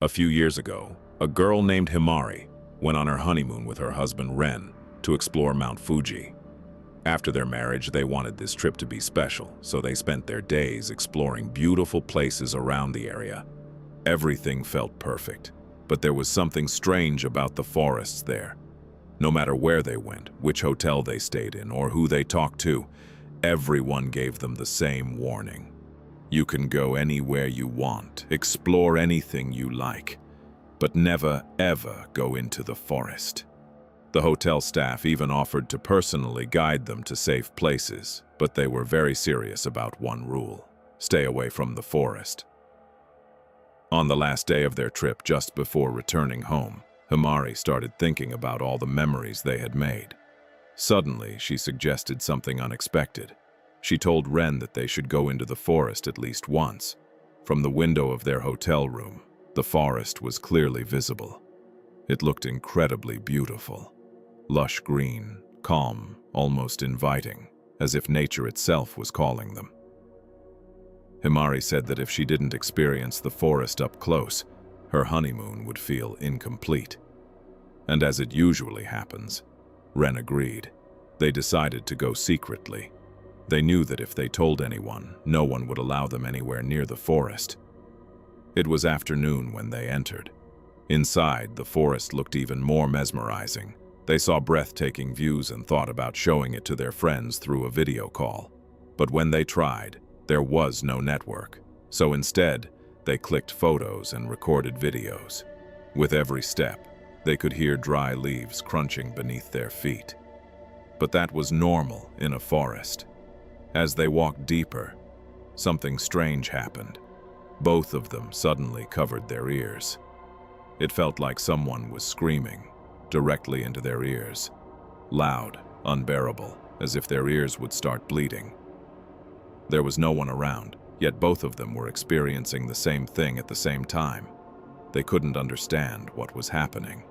A few years ago, a girl named Himari went on her honeymoon with her husband Ren to explore Mount Fuji. After their marriage, they wanted this trip to be special, so they spent their days exploring beautiful places around the area. Everything felt perfect, but there was something strange about the forests there. No matter where they went, which hotel they stayed in, or who they talked to, everyone gave them the same warning. You can go anywhere you want, explore anything you like, but never, ever go into the forest. The hotel staff even offered to personally guide them to safe places, but they were very serious about one rule: stay away from the forest. On the last day of their trip, just before returning home, Himari started thinking about all the memories they had made. Suddenly, she suggested something unexpected. She told Ren that they should go into the forest at least once. From the window of their hotel room, the forest was clearly visible. It looked incredibly beautiful. Lush green, calm, almost inviting, as if nature itself was calling them. Himari said that if she didn't experience the forest up close, her honeymoon would feel incomplete. And as it usually happens, Ren agreed. They decided to go secretly. They knew that if they told anyone, no one would allow them anywhere near the forest. It was afternoon when they entered. Inside, the forest looked even more mesmerizing. They saw breathtaking views and thought about showing it to their friends through a video call. But when they tried, there was no network. So instead, they clicked photos and recorded videos. With every step, they could hear dry leaves crunching beneath their feet. But that was normal in a forest. As they walked deeper, something strange happened. Both of them suddenly covered their ears. It felt like someone was screaming directly into their ears. Loud, unbearable, as if their ears would start bleeding. There was no one around, yet both of them were experiencing the same thing at the same time. They couldn't understand what was happening.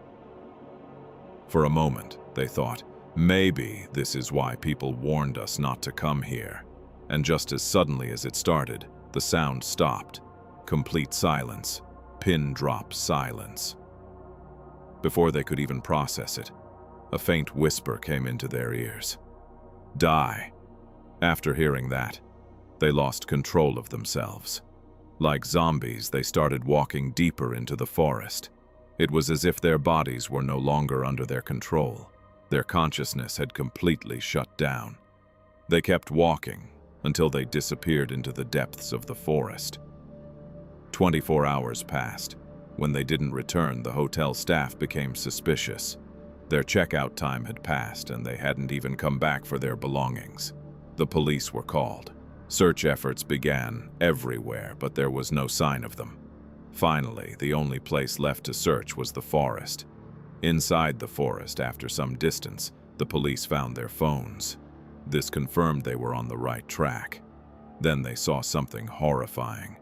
For a moment, they thought, maybe this is why people warned us not to come here. And just as suddenly as it started, the sound stopped. Complete silence. Pin drop silence. Before they could even process it, a faint whisper came into their ears. Die. After hearing that, they lost control of themselves. Like zombies, they started walking deeper into the forest. It was as if their bodies were no longer under their control. Their consciousness had completely shut down. They kept walking until they disappeared into the depths of the forest. 24 hours passed. When they didn't return, the hotel staff became suspicious. Their checkout time had passed and they hadn't even come back for their belongings. The police were called. Search efforts began everywhere, but there was no sign of them. Finally, the only place left to search was the forest. Inside the forest, after some distance, the police found their phones. This confirmed they were on the right track. Then they saw something horrifying.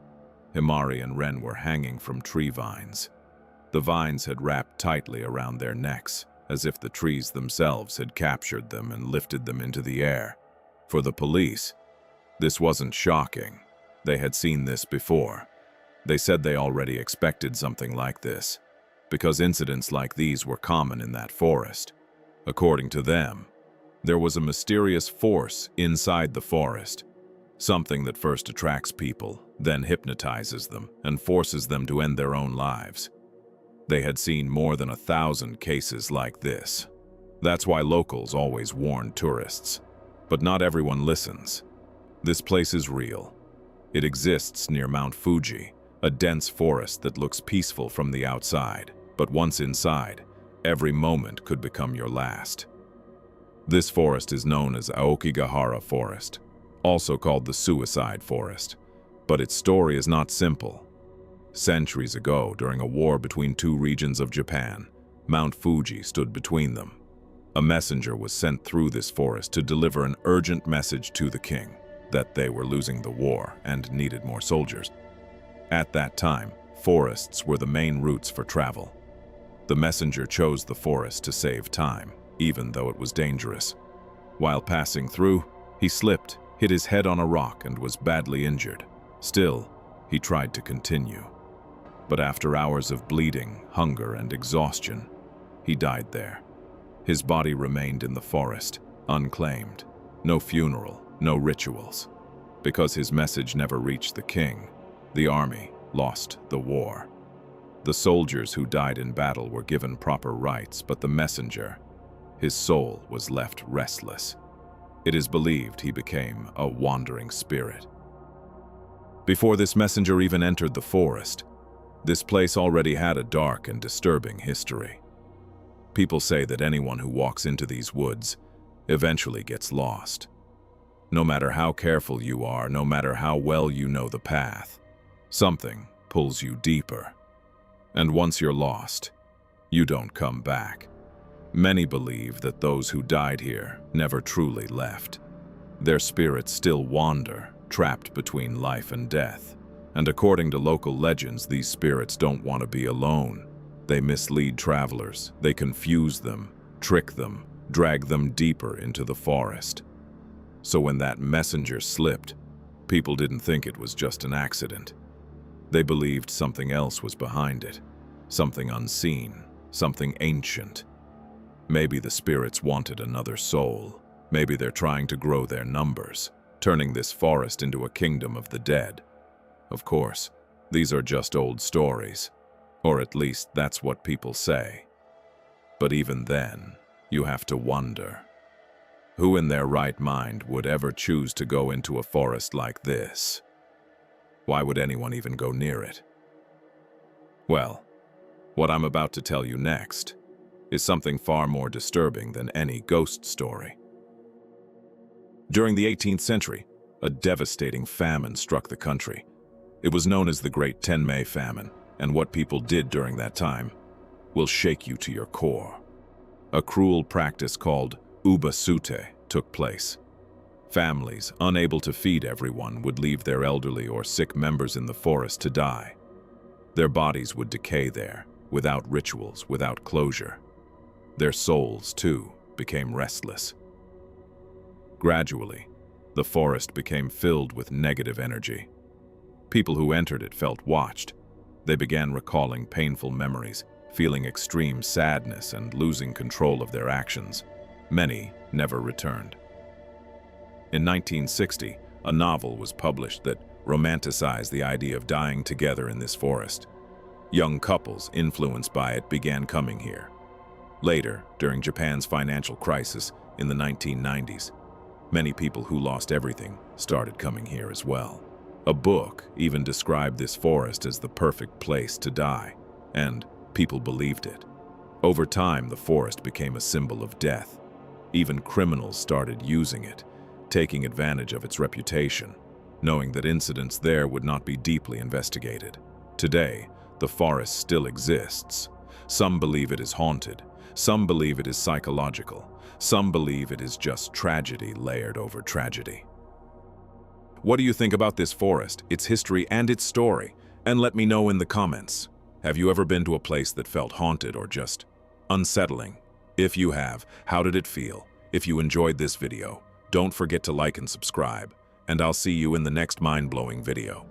Himari and Ren were hanging from tree vines. The vines had wrapped tightly around their necks, as if the trees themselves had captured them and lifted them into the air. For the police, this wasn't shocking. They had seen this before. They said they already expected something like this, because incidents like these were common in that forest. According to them, there was a mysterious force inside the forest, something that first attracts people, then hypnotizes them, and forces them to end their own lives. They had seen more than 1,000 cases like this. That's why locals always warn tourists. But not everyone listens. This place is real. It exists near Mount Fuji, a dense forest that looks peaceful from the outside, but once inside, every moment could become your last. This forest is known as Aokigahara Forest, also called the Suicide Forest, but its story is not simple. Centuries ago, during a war between two regions of Japan, Mount Fuji stood between them. A messenger was sent through this forest to deliver an urgent message to the king that they were losing the war and needed more soldiers. At that time, forests were the main routes for travel. The messenger chose the forest to save time, even though it was dangerous. While passing through, he slipped, hit his head on a rock, and was badly injured. Still, he tried to continue. But after hours of bleeding, hunger, and exhaustion, he died there. His body remained in the forest, unclaimed. No funeral, no rituals. Because his message never reached the king, the army lost the war. The soldiers who died in battle were given proper rights, but the messenger, his soul was left restless. It is believed he became a wandering spirit. Before this messenger even entered the forest, this place already had a dark and disturbing history. People say that anyone who walks into these woods eventually gets lost. No matter how careful you are, no matter how well you know the path, something pulls you deeper. And once you're lost, you don't come back. Many believe that those who died here never truly left. Their spirits still wander, trapped between life and death. And according to local legends, these spirits don't want to be alone. They mislead travelers, they confuse them, trick them, drag them deeper into the forest. So when that messenger slipped, people didn't think it was just an accident. They believed something else was behind it, something unseen, something ancient. Maybe the spirits wanted another soul. Maybe they're trying to grow their numbers, turning this forest into a kingdom of the dead. Of course, these are just old stories, or at least that's what people say. But even then, you have to wonder, who in their right mind would ever choose to go into a forest like this? Why would anyone even go near it? Well, what I'm about to tell you next is something far more disturbing than any ghost story. During the 18th century, a devastating famine struck the country. It was known as the Great Tenmei Famine, and what people did during that time will shake you to your core. A cruel practice called ubasute took place. Families, unable to feed everyone, would leave their elderly or sick members in the forest to die. Their bodies would decay there, without rituals, without closure. Their souls, too, became restless. Gradually, the forest became filled with negative energy. People who entered it felt watched. They began recalling painful memories, feeling extreme sadness and losing control of their actions. Many never returned. In 1960, a novel was published that romanticized the idea of dying together in this forest. Young couples, influenced by it, began coming here. Later, during Japan's financial crisis in the 1990s, many people who lost everything started coming here as well. A book even described this forest as the perfect place to die, and people believed it. Over time, the forest became a symbol of death. Even criminals started using it, taking advantage of its reputation, knowing that incidents there would not be deeply investigated. Today, the forest still exists. Some believe it is haunted. Some believe it is psychological. Some believe it is just tragedy layered over tragedy. What do you think about this forest, its history, and its story? And let me know in the comments. Have you ever been to a place that felt haunted or just unsettling? If you have, how did it feel? If you enjoyed this video, don't forget to like and subscribe, and I'll see you in the next mind-blowing video.